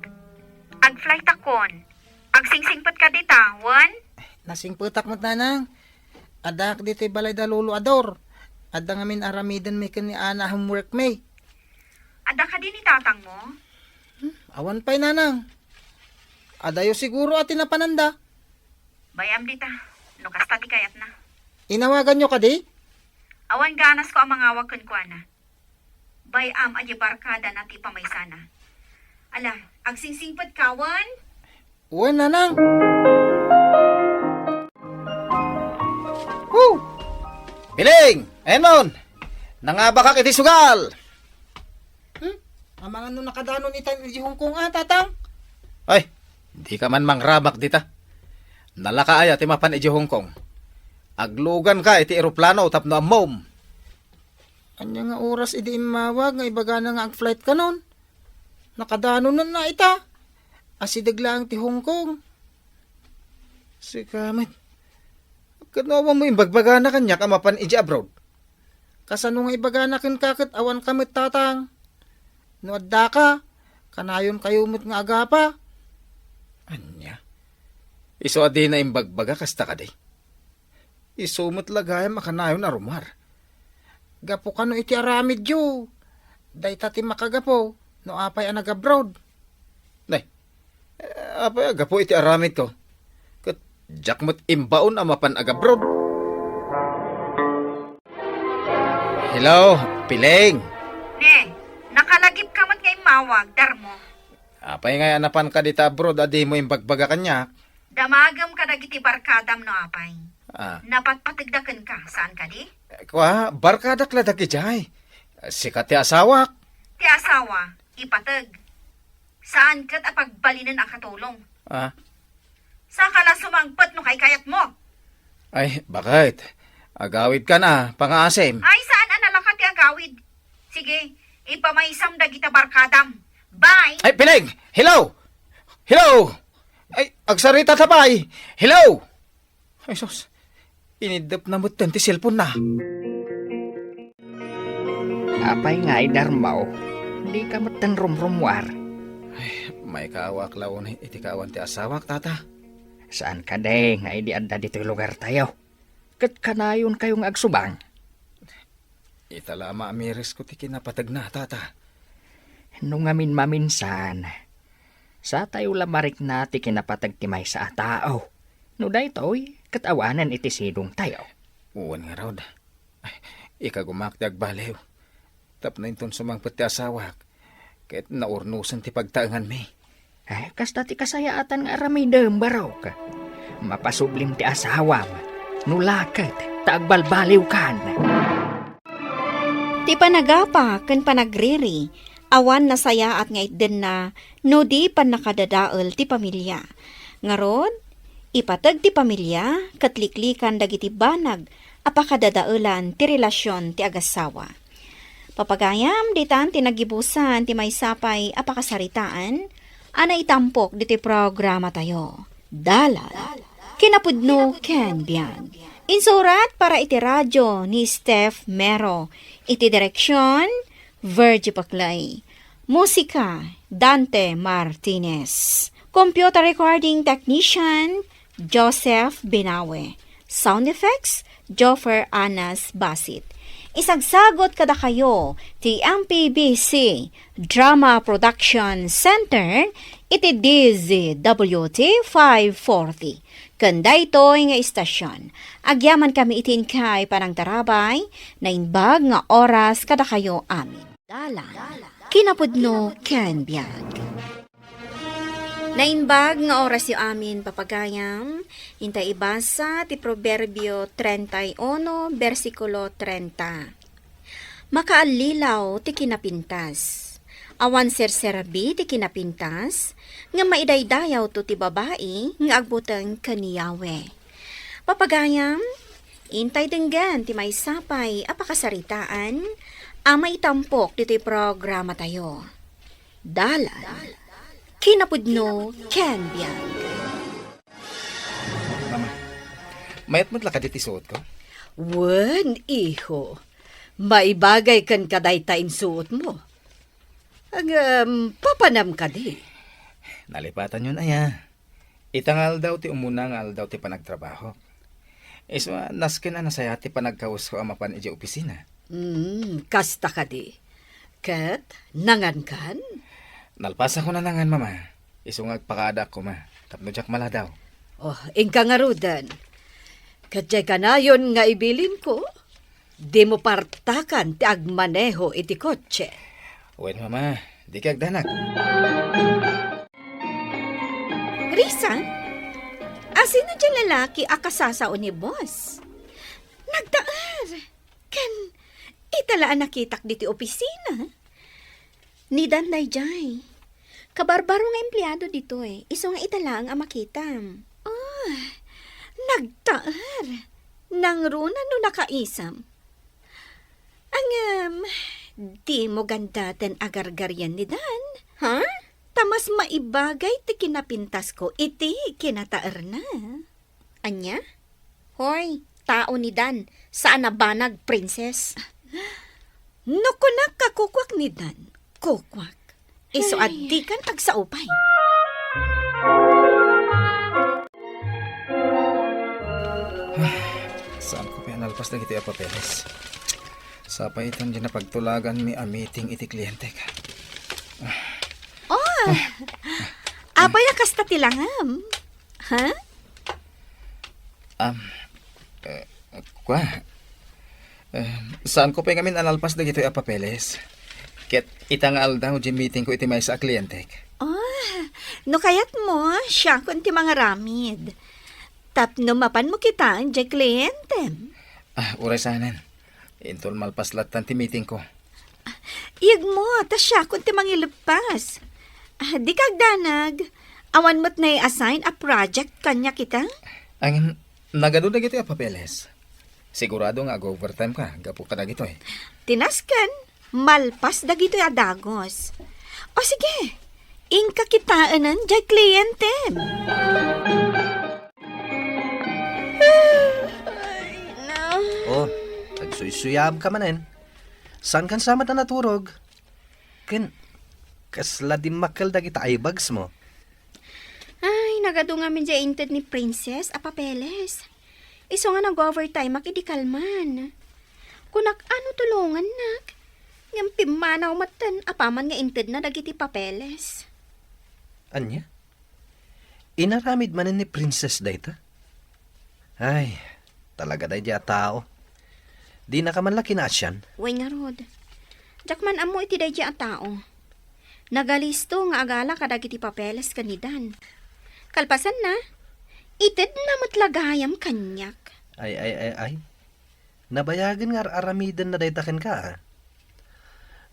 Speaker 1: ag-flight akon. Agsingsingpat ka dita, wan?
Speaker 7: Nasingputak mo't nanang. Adak dito'y balay da lolo ador. Ada ngamin aramidan may kani Ana homework may.
Speaker 1: Ada ka din itatang mo?
Speaker 7: Awan pa'y nanang. Adayo siguro atin na pananda.
Speaker 1: Bayam dita, no kasta ti kayat na.
Speaker 7: Inawagan nyo ka di?
Speaker 1: Awan ganas ko ang mga wakan ko na. Bayam aji barkada na ti pamaysana. Ala, agsingsingpat ka, wan?
Speaker 7: Uwan, nanang. Woo!
Speaker 8: Piling! Enon! Nangabakak iti sugal!
Speaker 7: Ang mga nung nakadanon itan iti Hong Kong tatang.
Speaker 8: Ay, di ka man mangrabak dita. Nalakaaya ti mapan iti Hong Kong. Aglugan ka iti eroplano tapno amom.
Speaker 7: Anya nga oras idi imawag nga ibaga na nga ang flight ka nun. Nakadanon na ita. Asidag lang ti Hong Kong. Si kamit. Kanawa mo imbagbaga na kanya kamapan iji abroad. Kasano nga ibaga na kin kakit awan kamit tatang. No adda ka. Kanayon kayumot nga agapa.
Speaker 8: Anya? Iso adi na imbagbaga kasta ka di. Isumot lagay makanayon na rumar.
Speaker 7: Gapo ka no iti aramid yo. Day tati makagapo. No apay ang nag-abroad.
Speaker 8: Nay, apay agapo iti aramid ko. Kat jakmot imbaon ang mapan agabroad. Hello, Piling.
Speaker 1: Ne, nakalagip ka mat nga imawag, darmo.
Speaker 8: Apay nga anapan ka dita abroad adi mo imbagbaga kanya.
Speaker 1: Damagam ka dagiti barkadam no apay.
Speaker 8: Ah,
Speaker 1: Napatpatigdakan ka, saan ka di?
Speaker 8: kwa barkadak ladak ijay. Sikat ti asawak.
Speaker 1: Ti asawa, ipatag. Saan kat apagbalinan ang katulong?
Speaker 8: Ah,
Speaker 1: Sa kala sumangpat no kay kayat mo?
Speaker 8: ay, bakit? Agawid ka na, pangasim.
Speaker 1: Ay, saan analaka ti agawid? Sige, ipamaysam dagita barkadam. Bye!
Speaker 8: Ay, Piling! Hello! Hello! Ay, agsarita tapay! Hello! Ay, sus. Inidap na mo ti cellphone na.
Speaker 5: Apay nga ay darmaw. Di ka matan rumrumwar.
Speaker 8: May kaawak lawon iti kawan ti asawak, tata.
Speaker 5: Saan ka de nga di anda dito lugar tayo? Kat kanayon kayong agsubang.
Speaker 8: Itala maamiris ko ti kinapatag na, tata.
Speaker 5: Nung amin maminsan, sa tayo lamarik na ti kinapatag ti may sa tao. No daytoy, katawanan iti sidong tayo.
Speaker 8: Uwan nga raw. Ay, ikagumak ti agbalew. Tap na inton sumangpet ti asawak. Kahit naurnusan ti pagtaangan mi.
Speaker 5: Ay, kasta ti kasayaatan nga aramidem barok. Mapasublim ti asawam. Nulaket, taagbalbaliw kan.
Speaker 1: Ti panagapa ken panagriri, awan nasaya at nga itden na no di pan nakadadaol ti pamilya. Ngarod, ipatag ti pamilya, katliklikan dagiti banag, apakadadaolan ti relasyon ti agasawa. Papagayam, ditan tinagibusan ti may sapay apakasaritaan, ana itampok diti programa tayo. Dalal, kinapudno ken biyan. Insurat para iti radyo ni Steph Mero. Iti direksyon, Virgie Paclay. Musika, Dante Martinez. Computer recording technician, Joseph Binawe. Sound effects, Joffer Anas Basit. Isagsagot kada kayo ti MPBC Drama Production Center iti DZWT 540. Kanda ito'y nga istasyon. Agyaman kami itin kay parang tarabay na inbag nga oras kada kayo amin. Dalan, kinapudno ken biyag. Nainbag nga oras yu amin papagayam, hintay ibasa ti Proverbio 31, versikulo 30. Makaalilaw ti kinapintas. Awan serserabi ti kinapintas, nga maidaydayaw to ti babae, nga agbutang kaniyawe. Papagayam, intay denggan ti may sapay apakasaritaan, ang maitampok dito'y programa tayo. Dalan, kinapudno, ken biyag.
Speaker 8: Mama, mayat mo't lakad iti suot ko?
Speaker 3: Wen, iho. Maibagay kan kadaytain suot mo. Ang papanam ka di.
Speaker 8: Nalipatan yun aya. Itangal daw ti umunangal daw ti panagtrabaho. Iswa, naskin na nasaya ti panagkaus ko amapan iti opisina.
Speaker 3: Kasta ka di. Kat, nangan kan?
Speaker 8: Nalpasa ko na nangan, mama. Isungag pakada ko, ma. Tapno jak mala daw.
Speaker 3: Oh, ingka nga rudan. Katjay ka na yun nga ibilin ko. Di mo partakan ti agmaneho iti kotse.
Speaker 8: Wen, mama. Di kag danag.
Speaker 1: Risa, asino dyan lalaki akasasao ni boss? Nagdaar. Kan, italaan nakitak diti opisina. Ni Danday Jay. Kabarbaro nga empleyado dito eh. Iso nga italang ang makitam. Nagtaar. Nang runa no nakaisam. Ang, di mo ganda ten agargaryan ni Dan. Ha? Tamas maibagay ti kinapintas ko, iti kinataar na. Anya? Hoy, tao ni Dan, saan nabanag, princess?
Speaker 3: No kunak kakukwak ni Dan. Kukwak. Iso addi kan agsaupay.
Speaker 8: Saan ko pa nalpas na iti papeles? Sa paitan dyan na pagtulagan mi a meeting iti kliyente ka.
Speaker 1: Apay kasta tilangam. Ha?
Speaker 8: Kwa? Saan ko pa ngamin analpas na iti papeles? Ket itangal daw dyan meeting ko iti may sa kliyente.
Speaker 1: No kayat mo, siya kun ti mga ramid. Tapno mapan mo kita, dyan kliyente.
Speaker 8: Uray sanan. Intol malpaslat tan ti meeting ko.
Speaker 1: Iyag mo, ta siya kun ti mga ilupas. Di kag danag. Awan mo't na i-assign a project kanya kita?
Speaker 8: Ang nagado na gito papeles. Sigurado nga overtime ka. Gapo ka na gito eh.
Speaker 1: Tinaskan, malpas dagito adagos. O sige, ingka kitaanan dyan kliyente.
Speaker 6: Oh, nagsuysuyab ka manen. Saan kan sama na naturog? Kasla di makal dagita ay bags mo.
Speaker 1: Ay, nagado nga min dyan inted ni Princess a papeles. Iso nga nag-overtime makidikalman. Kunak ano tulungan nak? Ngam pimanaw matan apaman nga inted na dagiti papeles.
Speaker 6: Anya? Inaramid manen ni Princess dayta? Ay, talaga day dya tao. Di na ka man laki na asyan.
Speaker 1: Uy nga rod. Jakman amo iti day dya a tao. Nagalisto nga agala kadagiti papeles kanidan. Kalpasan na, ited na matlagayam kanyak.
Speaker 6: Ay. Nabayagan nga aramidan na daytaken ka.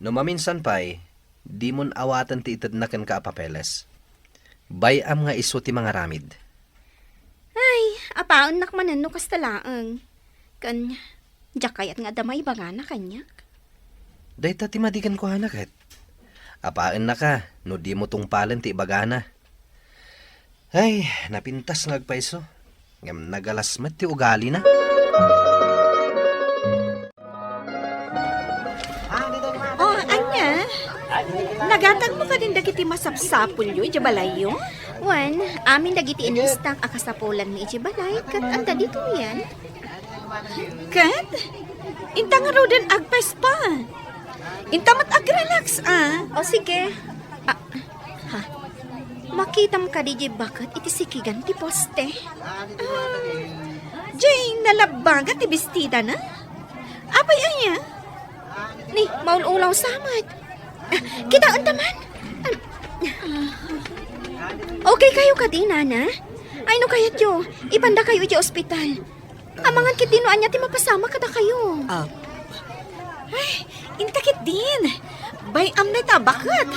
Speaker 6: No maminsan pa'y, di mon awatan ti ited na ken ka papeles. Bayam nga iso ti mga ramid.
Speaker 1: Ay, apaon nakmanan no kastalaang. Kan, jakayat nga damay bangana kanyak.
Speaker 6: Dayta ti madikan ko hanaket. Apaan na ka, no di mo tungpalan ti bagana. Ay, napintas ngagpaiso. Ngam nagalasmat ti ugali na.
Speaker 1: Oh, anya? Nagatag mo ka din dagiti masapsapul yu, Jabalayo? Wan, amin dagiti inistak akasapulan mi Jabalay, kat anta dito yan. Kat? Inta nga rodan agpais pa. Inta mat agrelax, O sige. Makitam ka di bakit iti sikigan ti poste. Jay, nalabaga ti bestida na? Apay aya? Ni, maul-ulaw samad. Kitaan taman. Okay kayo ka di, nana? Ay no kayat yo, ipanda kayo iti ospital. Amangan kit dinuan niya ti mapasama kada kayo. Ay, Intakit din. Bayam na tabakat.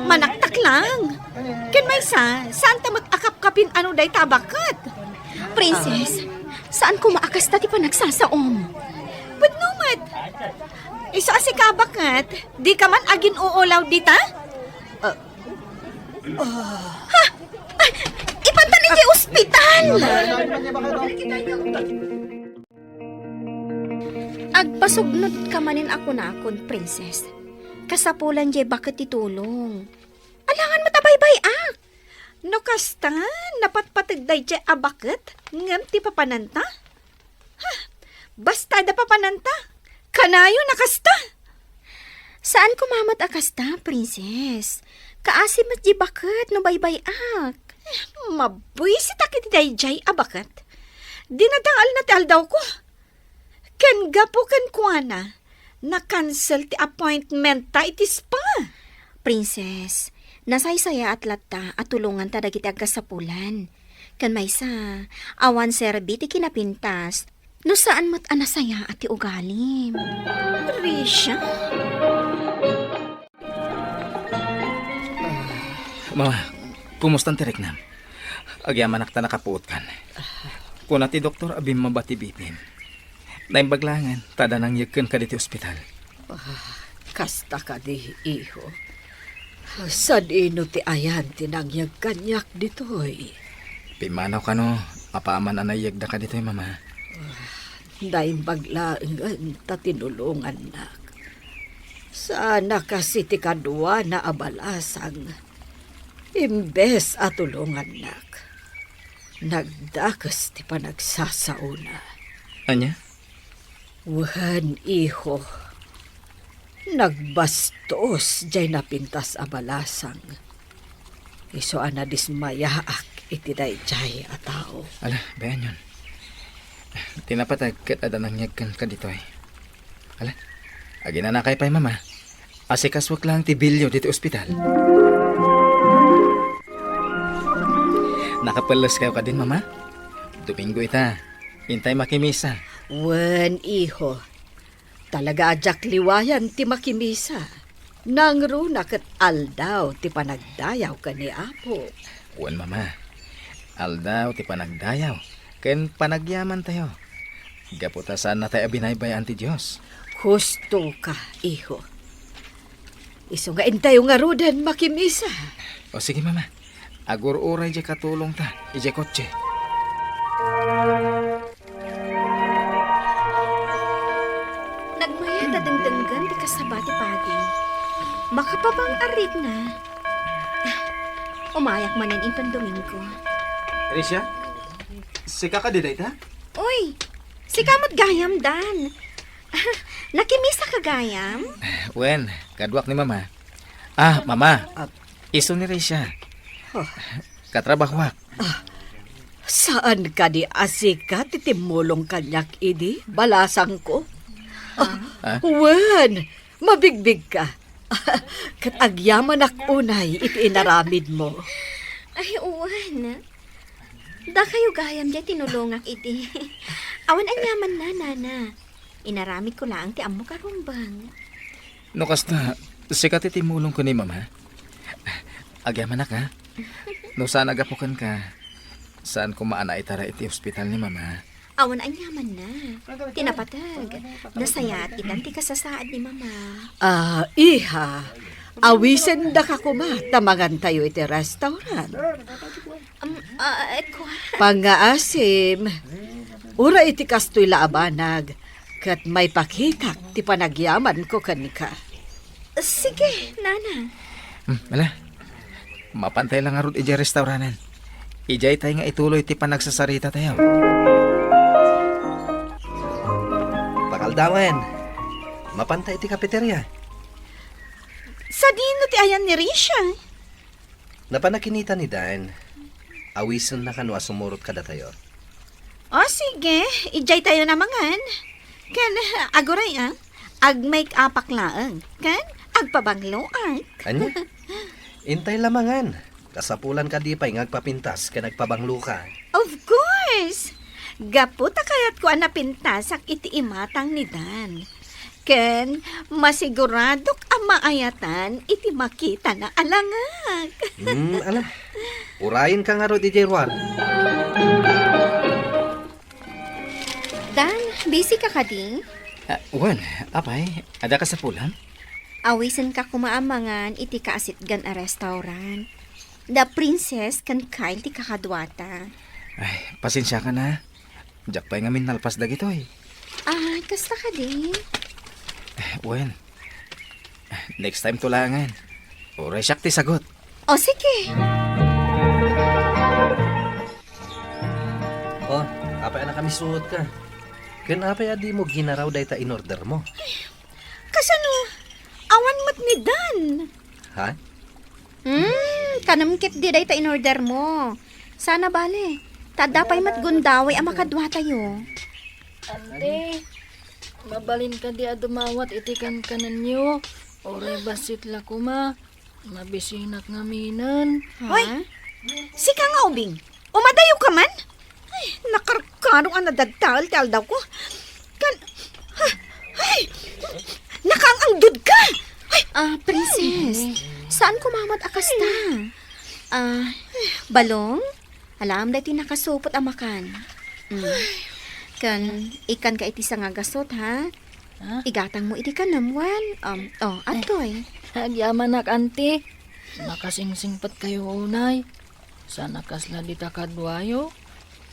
Speaker 1: Manaktak lang. Ken may saan ta mag-akap-kapin ano day tabakat? Princess, saan ko maakas ta ti pa nagsasaom? But numat. Isa si kabakat, di ka man agin uulaw dita? Ha? Ay, ipantan iti ospital! Agpasugnot ka manin ako na akon, princess. Kasapulan jay bakit itulong. Alangan matabaybay ak. No kasta, napatpatagday jay abakit, ngam ti papananta. Ha? Basta da papananta. Kanayo nakasta. Saan kumamat akasta, princess? Kaasim at di bakit no baybay ak. Mabuisit akit day jay abakit. Dinadangal na ti aldaw ko. Ken gapo ken kuana, na-cancel ti appointment ta iti spa. Princess, nasaysaya at lata at tulungan ta dagiti agkasapulan. Ken maysa, awan serbi ti kinapintas, no saan mat anasaya at ti ugalim. Risha?
Speaker 8: Mama, kumusta ang tirik nam? Agyaman akta nakapuot kan. Kuna ti doktor abim mabati bipin. Dahil baglangan, tada nang yakin ka dito ospital.
Speaker 3: Kasta ka di, iho. Sad ino ti ayan tinangyag kanyak ditoy.
Speaker 8: Pimanaw ka no, apaaman anayag da ka dito mama.
Speaker 3: Dahil baglangan tatinulungan nak. Sana kasi ti kadwa na abalasang. Imbes at tulungan nak. Nagdakas ti panagsasauna.
Speaker 8: Anya?
Speaker 3: Wan, iho. Nagbastos jay napintas abalasang. Iso ana dismayaak iti day jay atao.
Speaker 8: Ala, bayan yun. Tinapatag kat ada nang yagkan ka dito ay. Ala, agi na nakay pa'y mama. Asikaswak lang ti bilyo dito ospital. Nakapalas kayo ka din mama? Domingo ita. Hintay makimisa.
Speaker 3: Wan, iho. Talaga ajak liwayan ti makimisa. Nangro ket aldaw ti panagdayaw ka ni Apo.
Speaker 8: Wan mama. Aldaw ti panagdayaw. Ken panagyaman tayo. Gaputasan na tayo binaybayan ti Diyos.
Speaker 3: Husto ka, iho. Iso nga intayo nga rudan makimisa.
Speaker 8: O sige mama. Agur-uray di katulong ta. Ije kotse.
Speaker 1: Nagmaya dadangdanggan di kasabati pagi. Makapabang arit na. Umayak man yan intan Domingo.
Speaker 8: Alicia? Sika ka di ta?
Speaker 1: Uy, si kamot gayam dan. Nakimisa ka gayam?
Speaker 8: Wen, kadwak ni mama. Ah, mama. Iso ni Alicia. Katrabahwak.
Speaker 3: Saan ka di asika titimulong kanyak idi? Balasang ko? Wan, mabigbig ka. Kat agyaman ak unay ipinaramid mo.
Speaker 1: Ay, uwan. Da kayo gayam dyan tinulongak iti. Awan anyaman na, nana. Inaramid ko lang ti amo karumbang.
Speaker 8: No kasta, sikat itimulong ko ni mama. Agyaman na ka. No saan agapukan ka. Saan ko maana itara iti ospital ni mama.
Speaker 1: Awan anyaman na. Tinapatag. Nasayat itan ti kasasaad ni mama.
Speaker 3: Iha. Awisen da ka kuma. Tamangan tayo iti restaurant. Pangaasim. Ura iti kastoy laabanag. Kat may pakitak ti panagyaman ko kanika.
Speaker 1: Sige, nana.
Speaker 8: Wala. Mapantay lang nga ron iti restaurantan. Ijay tayo nga ituloy ti panagsasarita tayo.
Speaker 6: Pakaldawan. Mapantay ti kafeterya.
Speaker 1: Sa dino ti ayan ni Risha.
Speaker 6: Napanakinita ni Dan. Awisan na kanwa sumurot kada tayo.
Speaker 1: O sige, ijay tayo namangan. Kan, aguray ag-make upak laang. Kan, agpabangloan.
Speaker 6: Anya? Intay lamangan. Kasapulan ka di pa'y ngagpapintas ka nagpabanglo ka.
Speaker 1: Of course! Gaputa kayat ko napintasak iti imatang ni Dan. Ken, masiguradok ang maayatan iti makita na alangag.
Speaker 6: Alam. Urayin ka nga ro, DJ Ruar.
Speaker 1: Dan, busy ka kadi?
Speaker 8: Well, apay, ada ka sa pulang?
Speaker 1: Awisan ka kumaamangan iti kaasitgan a restaurant. The Princess kan Kyle ti kakadwata.
Speaker 8: Ay, pasensya ka na. Diyak pa ngamin nalpas dagito eh.
Speaker 1: Kasta ka din?
Speaker 8: Well, next time tulangan. Oray siyak ti sagot.
Speaker 1: O sige.
Speaker 6: Oh, apay na kami suot ka. Ken apay adi mo ginaraw day ta in order mo.
Speaker 1: Kasano? Awan mat ni Dan.
Speaker 6: Ha?
Speaker 1: Kanamkit di day ta in order mo. Sana bale. Tadapay mat gundaway ang makadwata yo.
Speaker 9: Ante, mabalin ka di adumawat itikan kanan nyo. Ore basit la kuma. Mabisinak ngaminan.
Speaker 1: Hoy, sika nga ubing. Umadayo ka man? Ay, nakarkarong ang nadagtal daw ko. Ay, nakaangdod ka. Princess, saan kumamat akasta? Balong? Alam dati nakasupot ang makan. Ikan ka iti sa nga gasot, ha? Igatang mo iti kanamwan. Atoy.
Speaker 9: Agyaman nak ante. Nakasingsingpat kayo unay. Sa nakasla di takadwayo.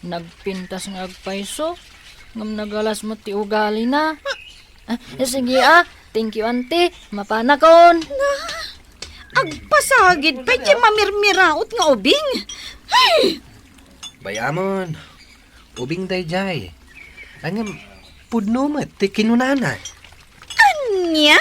Speaker 9: Nagpintas nga agpaiso. Ngam nagalas mo ti ugali na. Sige thank you ante. Mapanakon.
Speaker 1: Agpasagid pa iti mamirmiraot nga ubing. Ay!
Speaker 6: Bayamon. Ubing day jay. Angam pudno mat ti kinunana.
Speaker 1: Anya?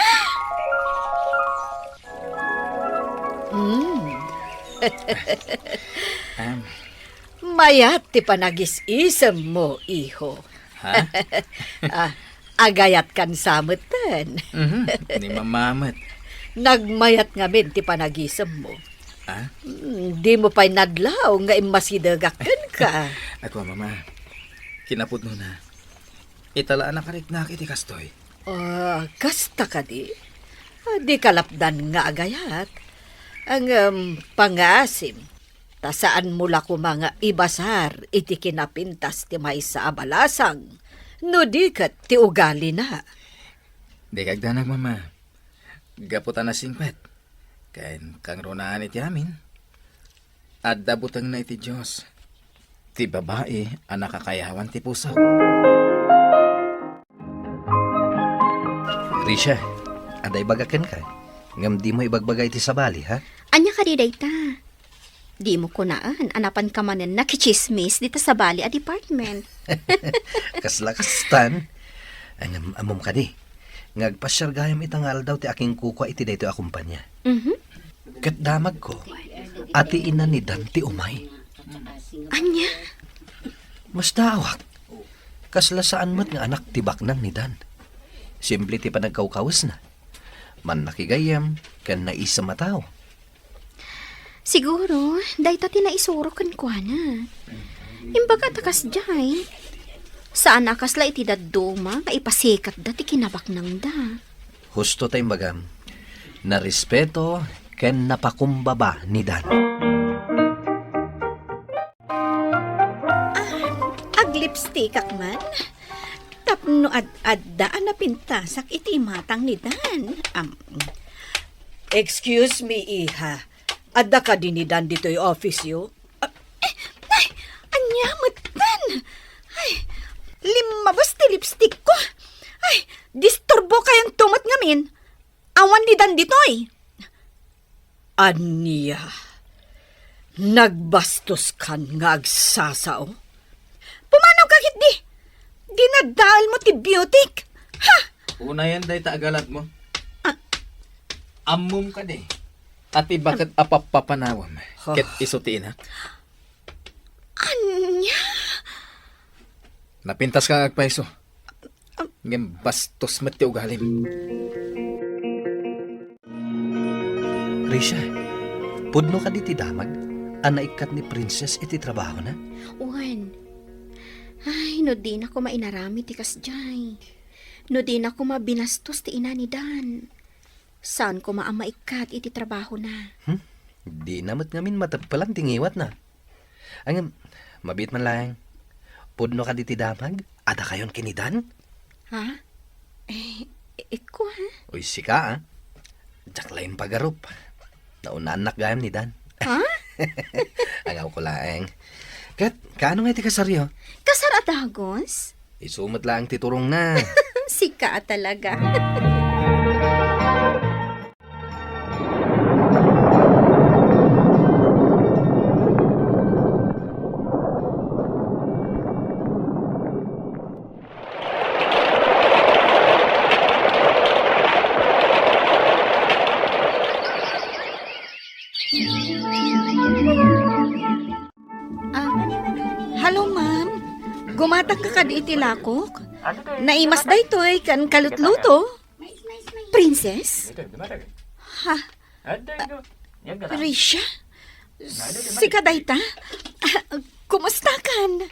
Speaker 3: Mayat ti panagis-isem mo, iho.
Speaker 8: Ha?
Speaker 3: Agayat kan samutan.
Speaker 8: Ni mamamat.
Speaker 3: Nagmayat nga min ti panagisem mo.
Speaker 8: Ah?
Speaker 3: Di mo pa'y nadlaw nga imasidagakan ka.
Speaker 8: Ako, mama. Kinapod mo na. Italaan na karik na kiti kastoy.
Speaker 3: Kasta ka di. Di kalapdan nga agayat. Ang pangasim. Tasaan mula ko mga ibasar iti kinapintas ti may sa abalasang. No di kat ti ugali na.
Speaker 8: Di kagdanag, mama. Gaputan na singpet. Kain kang runaan iti amin. At dabutang na iti Diyos. Ti babae ang nakakayawan ti puso.
Speaker 6: Risha, aday bagaken ka. Ngam di mo ibagbagay ti sabali, ha?
Speaker 1: Anya ka di dayta? Di mo kunaan, anapan ka manen nakichismis dito sa bali a department.
Speaker 6: Kaslakastan. Angam amom ka di. Ngagpasyargayam itangal daw ti aking kukwa iti dayto a kumpanya. Kat damag ko, ati ina ni Dan ti umay.
Speaker 1: Anya?
Speaker 6: Mas dawak. Kasla saan mat nga anak ti baknang ni Dan. Simple ti panagkaukawas na. Man nakigayam, kan naisa mataw.
Speaker 1: Siguro, dayta ti naisuro kan kwa na. Imbaga takas jay. Saan nakasla iti daduma, nga ipasikat da ti kinabak nang da.
Speaker 6: Husto tayong bagam, na respeto ken napakumbaba ni Dan.
Speaker 3: Aglipstick ak man. Tapno ad-addaan na pintasak iti matang ni Dan. Excuse me, iha. Adda ka din ni Dan dito yung office yo?
Speaker 1: Anya, matan! Ay, limabas ti lipstick ko. Ay, disturbo kayang tumat ngamin. Awan ni Dan ditoy.
Speaker 3: Aniya, nagbastos kan nga agsasao?
Speaker 1: Pumanaw kakit di. Dinadal mo ti biotic. Ha?
Speaker 8: Una yan day taagalat mo. Amum ka di. Ati bakit apapapanawam? Ket isutiin ha?
Speaker 1: Anya?
Speaker 8: Napintas ka agpaiso. Ngem bastos mati ugalim.
Speaker 6: Risha, pudno ka di ti damag, anaikat ni Princess iti trabaho na?
Speaker 1: Uwan. Ay, no di na ko mainarami ti kasjay. No di na ko mabinastos ti ina ni Dan. Saan ko maamaikat iti trabaho na?
Speaker 6: Di namat ngamin matapalan tingiwat na. Ang mabit man lang. Pudno ka di ti damag? Ada kayon kinidan?
Speaker 1: Ha? Iko ha?
Speaker 6: Uy, sika ah. Diyak laing pagarup. Naunaanak gayam ni Dan.
Speaker 1: Ha?
Speaker 6: Agaw ko laeng. Kat, kaano nga ti kasaryo?
Speaker 1: Kasaradagos?
Speaker 6: Isumat lang titurong na.
Speaker 1: Sika talaga. Hello, ma'am. Gumatag ka kadi iti lakok? Naimas day to'y kan kalutluto? Princess? Ha? Risha? Sika day ta? Kumusta kan?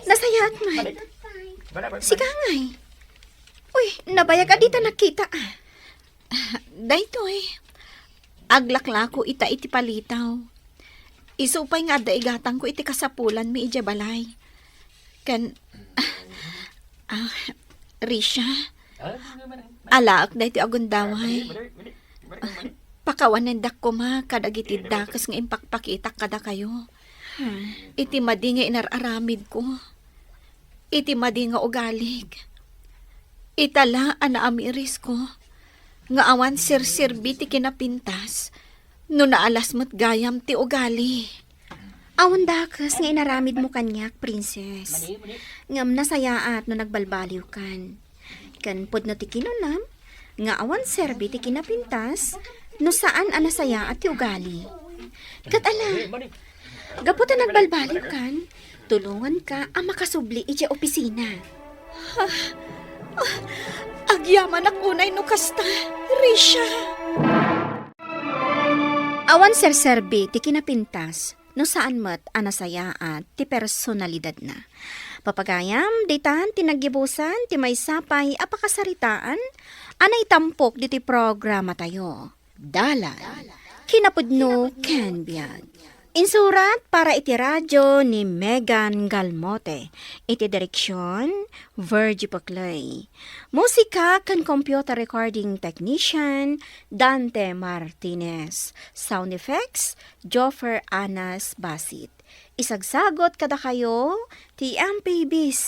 Speaker 1: Nasayat man? Sika ngay? Uy, nabayag ka dita nakita. Day to'y. Aglaklako ita iti palitaw. Isupay nga daigatang ko iti kasapulan mi ija balay. Kan, Risha, alaak da iti agundaway. Pakawanendak ko ma, kadagiti dakas nga impakpakitak kada kayo. Iti madi nga inararamid ko. Iti madi nga ugalig. Itala amiris ko. Nga awan sir-sirbi ti kinapintas. No naalas mo't gayam ti ugali. Awan dakas nga inaramid mo kanyak, princess. Ngam nasayaat no nagbalbaliw kan. Kan pod no ti kinunam, nga awan serbi ti kinapintas, no saan nasayaat ti ugali. Katala, gaputa nagbalbaliw kan, tulungan ka ang makasubli iti opisina. Agyaman akunay no kasta, Risha. Awan serserbi ti kinapintas, no saan mat anasayaat ti personalidad na. Papagayam, ditan tinaggibusan ti may sapay apakasaritaan, anay tampok diti programa tayo. Dalan, kinapudno Ken Biag. Insurat para iti radyo ni Megan Galmote. Iti direksyon, Virgie Paclay. Musika kan computer recording technician, Dante Martinez. Sound effects, Joffer Anas Basit. Isagsagot kada kayo, ti MPBC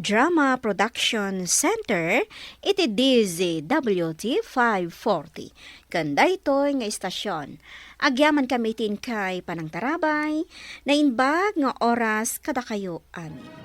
Speaker 1: Drama Production Center, iti DZWT 540. Kanda ito'y nga istasyon. Agyaman kami tin kay Panang Tarabay, na inbag nga oras kada kayo amin.